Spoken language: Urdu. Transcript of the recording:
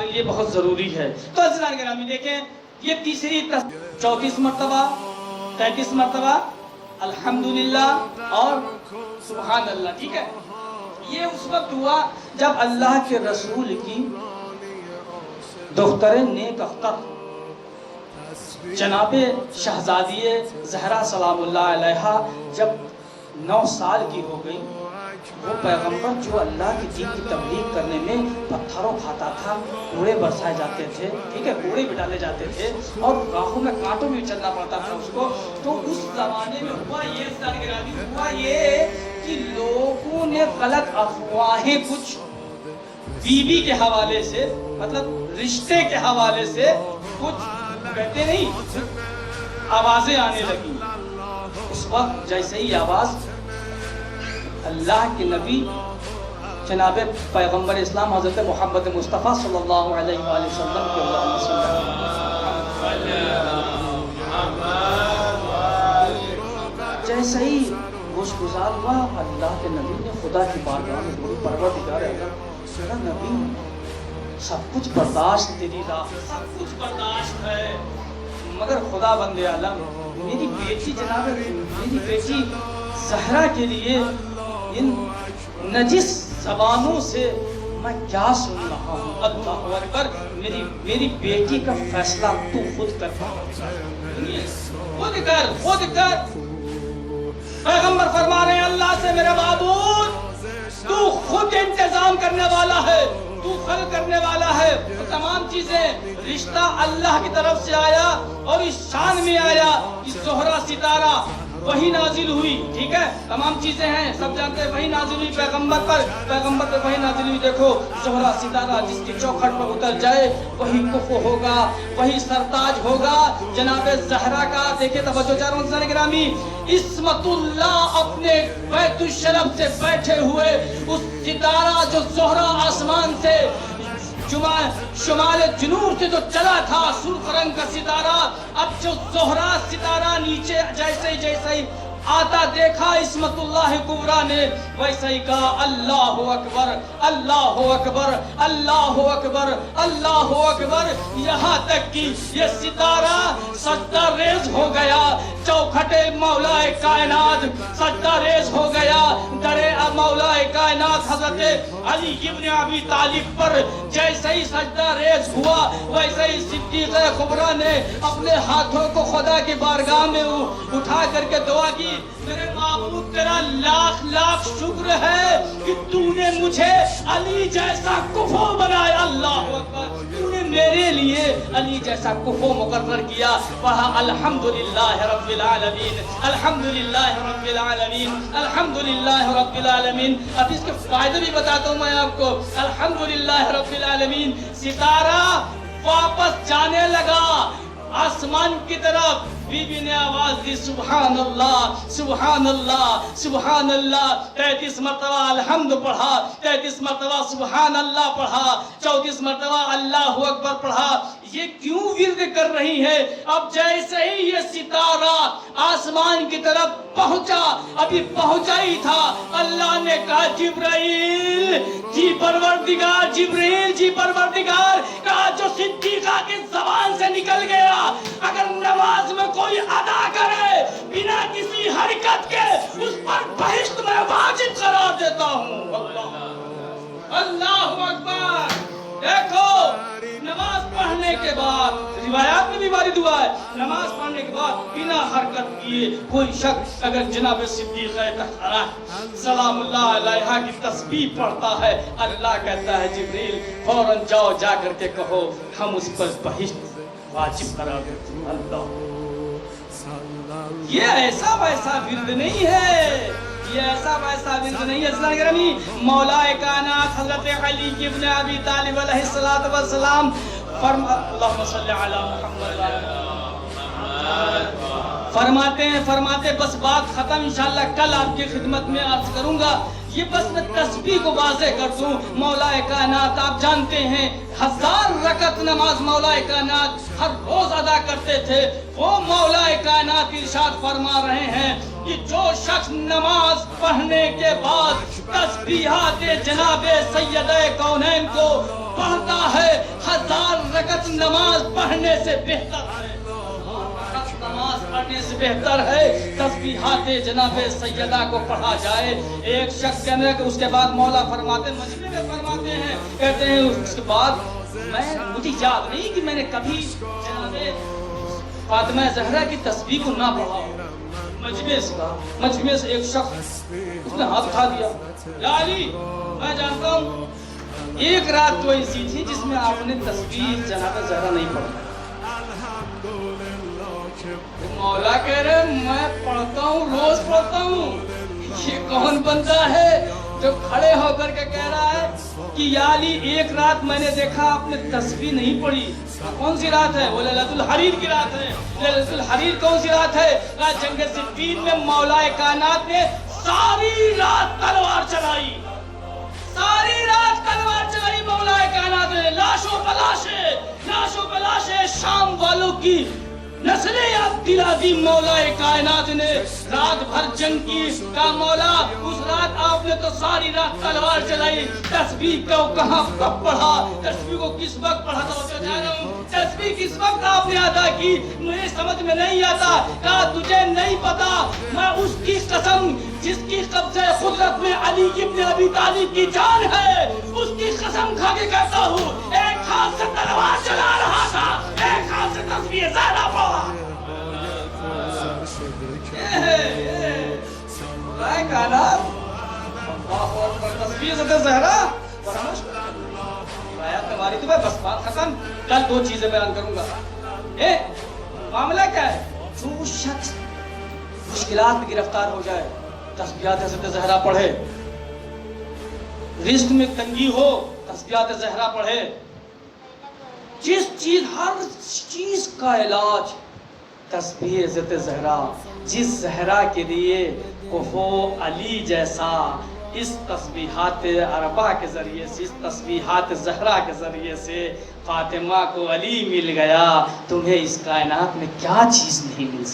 ہمارے لیے بہت ضروری ہے۔ تو عزیزان گرامی دیکھیں، یہ تیسری 34 مرتبہ 33 مرتبہ الحمدللہ اور سبحان اللہ، ٹھیک ہے؟ یہ اس وقت ہوا جب اللہ کے رسول کی دختر نیک اختر جناب شہزادی زہرا سلام اللہ علیہا جب 9 سال کی ہو گئی، وہ پیغمبر جو اللہ کی دین کی تبلیغ کرنے میں پتھروں کھاتا تھا، کوڑے برسائے جاتے تھے، ٹھیک ہے، کوڑے بھی ڈالے جاتے تھے اور راہوں میں کانٹوں بھی چلنا پڑتا تھا اس کو، تو اس زمانے میں ہوا یہ کہ لوگوں نے غلط افواہیں کچھ بیوی کے حوالے سے، مطلب رشتے کے حوالے سے کچھ کہتے نہیں آوازیں آنے لگی۔ اس وقت جیسے ہی آواز اللہ کے نبی جناب پیغمبر اسلام حضرت محمد مصطفیٰ صلی اللہ علیہ وآلہ وسلم کے اللہم صلی جیسے ہی گوش گزار ہوا، اللہ کے نبی نے خدا کی بارگاہ میں بڑی پروردگار ہے نبی، سب کچھ برداشت تیری راہ، سب کچھ برداشت ہے، مگر خدا بندے عالم میری بیٹی جناب میری بیٹی زہرا کے لیے ان نجس زبانوں سے میں کیا سن رہا ہوں؟ اللہ اکبر، میری بیٹی کا فیصلہ تو خود کر، خود کر۔ پیغمبر فرما رہے ہیں اللہ سے، میرے معبود تو خود انتظام کرنے والا ہے، تو خلق کرنے والا ہے، تو تمام چیزیں رشتہ اللہ کی طرف سے آیا اور اس شان میں آیا کہ زہرا ستارہ وہی نازل ہوئی، ٹھیک ہے، تمام چیزیں ہیں، سب جانتے ہیں، وہی نازل ہوئی پیغمبر پر وہی نازل ہوئی۔ دیکھو زہرا ستارہ جس کی چوکھٹ پر اتر جائے وہی کفو ہوگا، وہی سرتاج ہوگا جناب زہرا کا۔ دیکھیں توجہ چاروں عزیزان گرامی، عصمت اللہ اپنے بیت الشرف سے بیٹھے ہوئے اس ستارہ جو زہرا آسمان سے شمال جنوب سے جو چلا تھا سرخ رنگ کا ستارہ، اب جو زہرا ستارہ نیچے جیسے ہی آتا دیکھا عصمت اللہ کبریٰ نے، ویسے ہی کہا اللہ اکبر اللہ اکبر اللہ اکبر اللہ اکبر، یہاں تک کہ یہ ستارہ سجدہ ریز ہو گیا، چوکھٹے مولا کائنات سجدہ ریز ہو گیا، درے مولا کائنات حضرت علی ابن ابی طالب پر جیسے ہی سجدہ ریز ہوا، ویسے ہی صدیق کبریٰ نے اپنے ہاتھوں کو خدا کی بارگاہ میں اٹھا کر کے دعا کی، میرے معبود تیرا لاکھ لاکھ شکر ہے کہ تو نے مجھے علی جیسا کفو بنایا، اللہ اکبر، تو نے میرے لیے علی جیسا کفو مقرر کیا۔ وہاں الحمدللہ رب العالمین الحمدللہ رب العالمین الحمدللہ رب العالمین۔ اب اس کے فائدے بھی بتاتا ہوں میں آپ کو۔ الحمدللہ رب العالمین، ستارہ واپس جانے لگا آسمان کی طرف، بی بی نے آواز دی سبحان اللہ سبحان اللہ سبحان اللہ، 33 مرتبہ الحمد پڑھا، 33 مرتبہ سبحان اللہ پڑھا، 34 مرتبہ اللہ اکبر پڑھا۔ یہ کیوں ورد کر رہی ہے؟ اب جیسے ہی یہ ستارہ آسمان کی طرف پہنچا، ابھی پہنچا ہی تھا، اللہ نے کہا جبرائیل جی پروردگار، جبرائیل جی پروردگار، کہا جو صدیقہ کی زبان سے نکل گیا اگر نماز میں کوئی ادا کرے بنا کسی حرکت کے، اس پر بہشت میں واجب قرار دیتا ہوں۔ اللہ اکبر۔ دیکھو نماز پڑھنے کے بعد، روایات میں بھی وارد ہوا ہے، نماز پڑھنے کے بعد بنا حرکت کیے کوئی شخص اگر جناب صدیقہ طہرہ سلام اللہ علیہا کی تسبیح پڑھتا ہے، اللہ کہتا ہے جبریل فوراً جاؤ، جا کر کے کہو ہم اس پر بہشت واجب قرار دیتے ہیں۔ اللہ، یہ ایسا ویسا ورد نہیں ہے، یہ ایسا ویسا ورد نہیں ہے عزیزان گرامی۔ مولا کائنات حضرت علی ابن ابی طالب علیہ السلام اللہم صلی علی محمد فرماتے بس بات ختم، انشاءاللہ کل آپ کی خدمت میں عرض کروں گا۔ یہ بس میں تسبیح کو واضح کر دوں، مولا کائنات آپ جانتے ہیں 1000 رکعت نماز مولا کائنات ہر روز ادا کرتے تھے۔ وہ مولا کائنات ارشاد فرما رہے ہیں کہ جو شخص نماز پڑھنے کے بعد تسبیحات جناب سید کونین کو پڑھتا ہے نماز پڑھنے سے بہتر ہے، نماز پڑھنے سے بہتر ہے تسبیحات جناب سیدہ کو پڑھا جائے۔ ایک شخص کے اندر اس کے بعد مولا فرماتے ہیں، مجمع میں فرماتے ہیں، کہتے ہیں اس کے بعد مجھے یاد نہیں کہ میں نے کبھی جناب فاطمہ زہرا کی تسبیح کو نہ پڑھا ہو۔ مجمع سے ایک شخص اس نے ہاتھ اٹھا دیا، یا علی میں جانتا ہوں ایک رات تو ایسی تھی جس میں آپ نے تسبیح جناب زہرا نہیں پڑھا۔ مولا کہہ رہے میں پڑھتا ہوں، روز پڑھتا ہوں۔ یہ کون بندہ ہے جو کھڑے ہو کر کے کہہ رہا ہے کہ یا علی ایک رات میں نے دیکھا آپ نے تسبیح نہیں پڑھی؟ کون سی رات ہے؟ وہ لیلۃ الحریر کی رات ہے۔ لیلۃ الحریر کون سی رات ہے؟ جنگ صفین میں مولا کائنات نے ساری رات تلوار چلائی، ساری رات تلوار چلائی مولا کائنات نے، لاشوں پہ لاشیں شام والوں کی نسلیں یاد دلا دی مولا کائنات نے۔ رات بھر جنگ کی کا مولا، اس رات آپ نے تو ساری رات تلوار چلائی۔ تسبیح کو کہاں کب پڑھا؟ تسبیح کو کس وقت پڑھا تھا؟ جا رہا ہوں تسبیح کس وقت آپ نے ادا کی؟ مجھے سمجھ میں نہیں آتا۔ کہا تجھے نہیں پتا، میں اس کی قسم جس کی قبضہ قدرت میں علی ابن ابی طالب کی جان ہے، اس کی قسم کھا کے کہتا ہوں ایک ہاتھ سے تلوار چلا رہا تھا، ایک ہاتھ سے تسبیح زہرا پڑھا۔ تسبیح زہرا ہماری تو بس بات ختم۔ کل دو چیزیں بیان کروں گا۔ معاملہ کیا ہے؟ جو شخص مشکلات میں گرفتار ہو جائے تسبیحات حضرت زہرا پڑھے، رزق میں تنگی ہو تسبیحات زہرا پڑھے، ہر چیز کا علاج تسبیح حضرت زہرا، جس زہرا کے لیے کہو علی جیسا، اس تسبیحات اربع کے ذریعے سے، اس تسبیحات زہرا کے ذریعے سے فاطمہ کو علی مل گیا، تمہیں اس کائنات میں کیا چیز نہیں مل سکتی؟